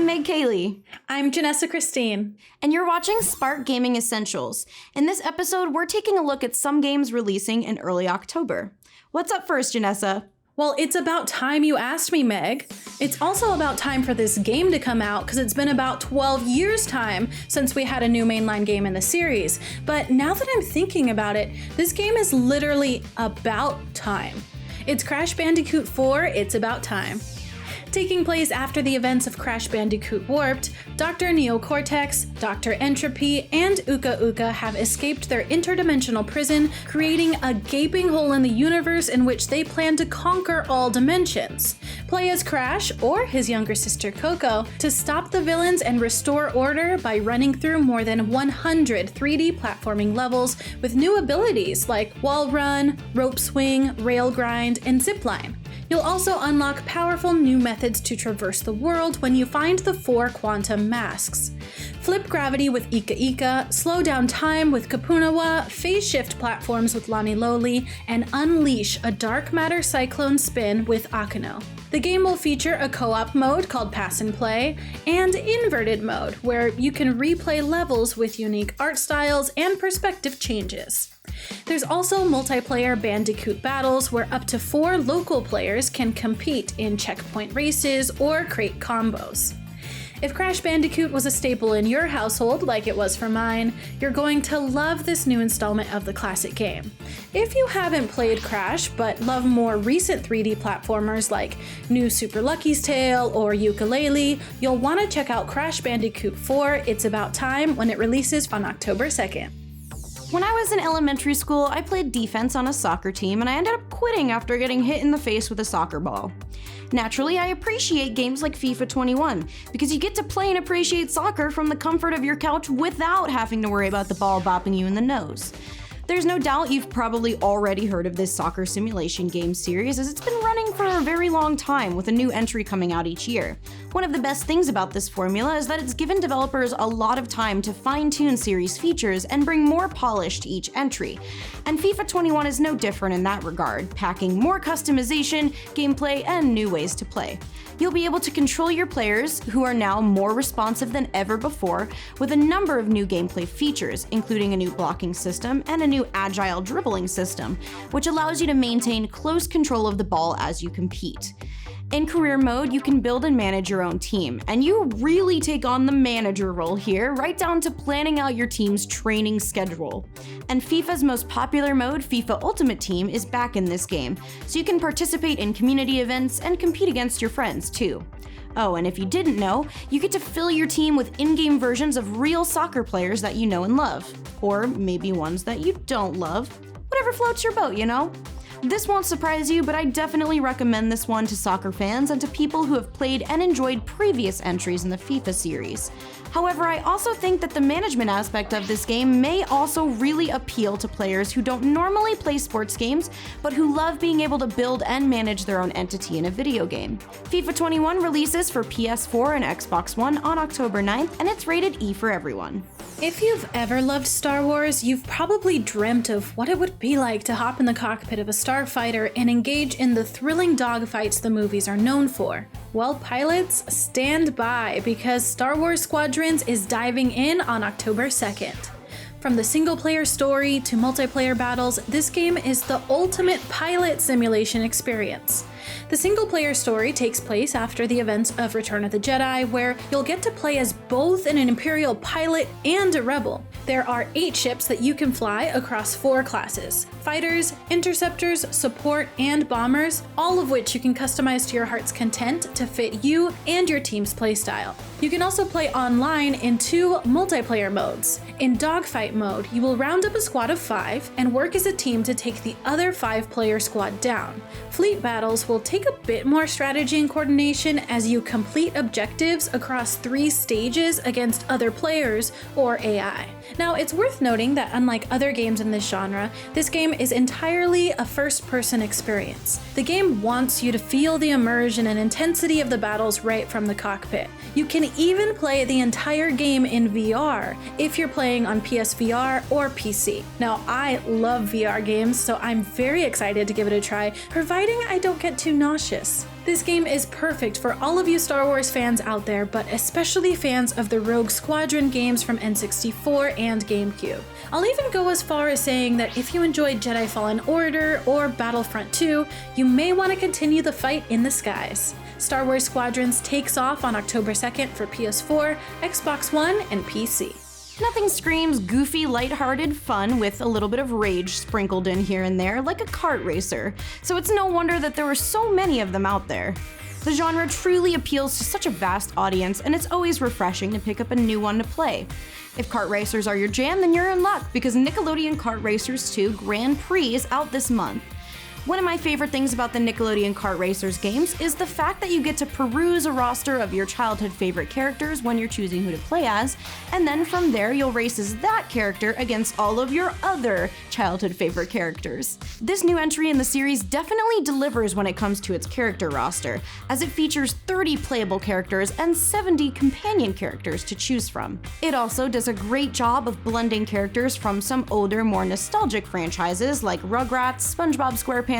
I'm Meg KAYLEE. I'm Janessa Christine. And you're watching Spark Gaming Essentials. In this episode, we're taking a look at some games releasing in early October. What's up first, Janessa? Well, it's about time you asked me, Meg. It's also about time for this game to come out because it's been about 12 years' time since we had a new mainline game in the series. But now that I'm thinking about it, this game is literally about time. It's Crash Bandicoot 4, It's About Time. Taking place after the events of Crash Bandicoot Warped, Dr. Neocortex, Dr. Entropy, and Uka Uka have escaped their interdimensional prison, creating a gaping hole in the universe in which they plan to conquer all dimensions. Play as Crash, or his younger sister Coco, to stop the villains and restore order by running through more than 100 3D platforming levels with new abilities like wall run, rope swing, rail grind, and zipline. You'll also unlock powerful new methods to traverse the world when you find the 4 quantum masks. Flip gravity with Ika Ika, slow down time with Kapunawa, phase shift platforms with Lani Loli, and unleash a dark matter cyclone spin with Akano. The game will feature a co-op mode called Pass and Play, and inverted mode, where you can replay levels with unique art styles and perspective changes. There's also multiplayer Bandicoot battles where up to 4 local players can compete in checkpoint races or create combos. If Crash Bandicoot was a staple in your household like it was for mine, you're going to love this new installment of the classic game. If you haven't played Crash but love more recent 3D platformers like New Super Lucky's Tale or Yooka-Laylee, you'll want to check out Crash Bandicoot 4 It's About Time when it releases on October 2nd. When I was in elementary school, I played defense on a soccer team and I ended up quitting after getting hit in the face with a soccer ball. Naturally, I appreciate games like FIFA 21 because you get to play and appreciate soccer from the comfort of your couch without having to worry about the ball bopping you in the nose. There's no doubt you've probably already heard of this soccer simulation game series as it's been running for a very long time with a new entry coming out each year. One of the best things about this formula is that it's given developers a lot of time to fine-tune series features and bring more polish to each entry. And FIFA 21 is no different in that regard, packing more customization, gameplay, and new ways to play. You'll be able to control your players, who are now more responsive than ever before, with a number of new gameplay features, including a new blocking system and a new agile dribbling system, which allows you to maintain close control of the ball as you compete. In career mode, you can build and manage your own team, and you really take on the manager role here, right down to planning out your team's training schedule. And FIFA's most popular mode, FIFA Ultimate Team, is back in this game, so you can participate in community events and compete against your friends too. Oh, and if you didn't know, you get to fill your team with in-game versions of real soccer players that you know and love. Or maybe ones that you don't love. Whatever floats your boat, you know? This won't surprise you, but I definitely recommend this one to soccer fans and to people who have played and enjoyed previous entries in the FIFA series. However, I also think that the management aspect of this game may also really appeal to players who don't normally play sports games, but who love being able to build and manage their own entity in a video game. FIFA 21 releases for PS4 and Xbox One on October 9th, and it's rated E for everyone. If you've ever loved Star Wars, you've probably dreamt of what it would be like to hop in the cockpit of a starfighter and engage in the thrilling dogfights the movies are known for. Well, pilots, stand by because Star Wars Squadrons is diving in on October 2nd. From the single-player story to multiplayer battles, this game is the ultimate pilot simulation experience. The single-player story takes place after the events of Return of the Jedi, where you'll get to play as both an Imperial pilot and a rebel. There are 8 ships that you can fly across 4 classes: fighters, interceptors, support, and bombers, all of which you can customize to your heart's content to fit you and your team's playstyle. You can also play online in 2 multiplayer modes. In Dogfight mode, you will round up a squad of 5 and work as a team to take the other 5-player squad down. Fleet battles will take a bit more strategy and coordination as you complete objectives across 3 stages against other players or AI. Now, it's worth noting that unlike other games in this genre, this game is entirely a first-person experience. The game wants you to feel the immersion and intensity of the battles right from the cockpit. You can even play the entire game in VR if you're playing on PSVR or PC. Now, I love VR games, so I'm very excited to give it a try, providing I don't get too nauseous. This game is perfect for all of you Star Wars fans out there, but especially fans of the Rogue Squadron games from N64 and GameCube. I'll even go as far as saying that if you enjoyed Jedi Fallen Order or Battlefront 2, you may want to continue the fight in the skies. Star Wars Squadrons takes off on October 2nd for PS4, Xbox One, and PC. Nothing screams goofy, lighthearted fun with a little bit of rage sprinkled in here and there, like a kart racer, so it's no wonder that there were so many of them out there. The genre truly appeals to such a vast audience, and it's always refreshing to pick up a new one to play. If kart racers are your jam, then you're in luck, because Nickelodeon Kart Racers 2 Grand Prix is out this month. One of my favorite things about the Nickelodeon Kart Racers games is the fact that you get to peruse a roster of your childhood favorite characters when you're choosing who to play as, and then from there you'll race as that character against all of your other childhood favorite characters. This new entry in the series definitely delivers when it comes to its character roster, as it features 30 playable characters and 70 companion characters to choose from. It also does a great job of blending characters from some older, more nostalgic franchises like Rugrats, SpongeBob SquarePants,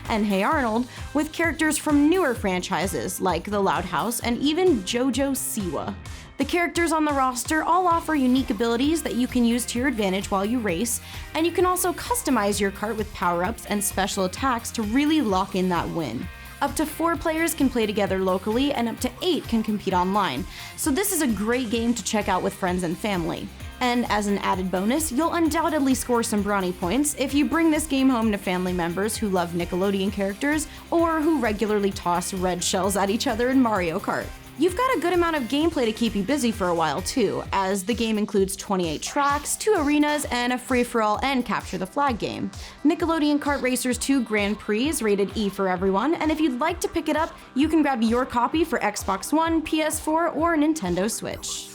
and Hey Arnold, with characters from newer franchises like The Loud House and even JoJo Siwa. The characters on the roster all offer unique abilities that you can use to your advantage while you race, and you can also customize your kart with power-ups and special attacks to really lock in that win. Up to 4 players can play together locally, and up to 8 can compete online, so this is a great game to check out with friends and family. And as an added bonus, you'll undoubtedly score some brownie points if you bring this game home to family members who love Nickelodeon characters or who regularly toss red shells at each other in Mario Kart. You've got a good amount of gameplay to keep you busy for a while too, as the game includes 28 tracks, 2 arenas, and a free-for-all and capture the flag game. Nickelodeon Kart Racers 2 Grand Prix is rated E for everyone, and if you'd like to pick it up, you can grab your copy for Xbox One, PS4, or Nintendo Switch.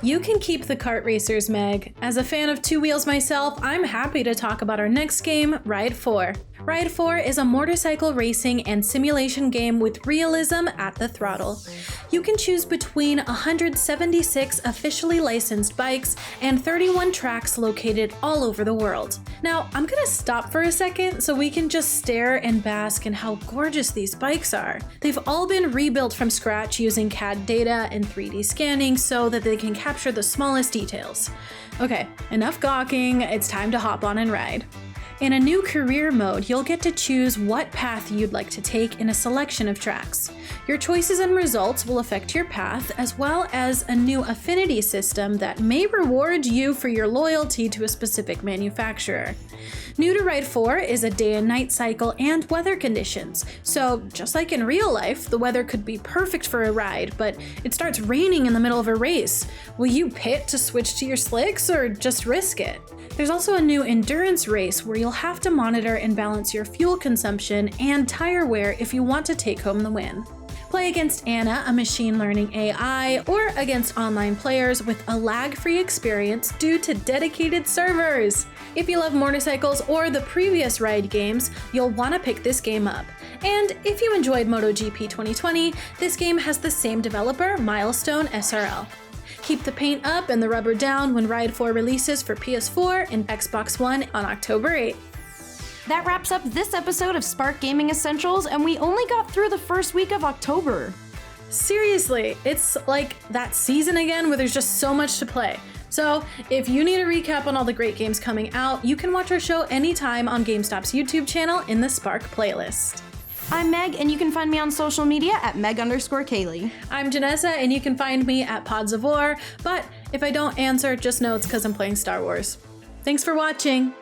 You can keep the kart racers, Meg. As a fan of two wheels myself, I'm happy to talk about our next game, Ride 4. Ride 4 is a motorcycle racing and simulation game with realism at the throttle. You can choose between 176 officially licensed bikes and 31 tracks located all over the world. Now, I'm gonna stop for a second so we can just stare and bask in how gorgeous these bikes are. They've all been rebuilt from scratch using CAD data and 3D scanning so that they can capture the smallest details. Okay, enough gawking, it's time to hop on and ride. In a new career mode, you'll get to choose what path you'd like to take in a selection of tracks. Your choices and results will affect your path, as well as a new affinity system that may reward you for your loyalty to a specific manufacturer. New to Ride 4 is a day and night cycle and weather conditions. So just like in real life, the weather could be perfect for a ride, but it starts raining in the middle of a race. Will you pit to switch to your slicks or just risk it? There's also a new endurance race where you'll have to monitor and balance your fuel consumption and tire wear if you want to take home the win. Play against Anna, a machine learning AI, or against online players with a lag-free experience due to dedicated servers. If you love motorcycles or the previous Ride games, you'll want to pick this game up. And if you enjoyed MotoGP 2020, this game has the same developer, Milestone SRL. Keep the paint up and the rubber down when Ride 4 releases for PS4 and Xbox One on October 8th. That wraps up this episode of Spark Gaming Essentials, and we only got through the first week of October. Seriously, it's like that season again where there's just so much to play. So if you need a recap on all the great games coming out, you can watch our show anytime on GameStop's YouTube channel in the Spark playlist. I'm Meg, and you can find me on social media at Meg_KAYLEE. I'm Janessa, and you can find me at Pods of War, but if I don't answer, just know it's because I'm playing Star Wars. Thanks for watching!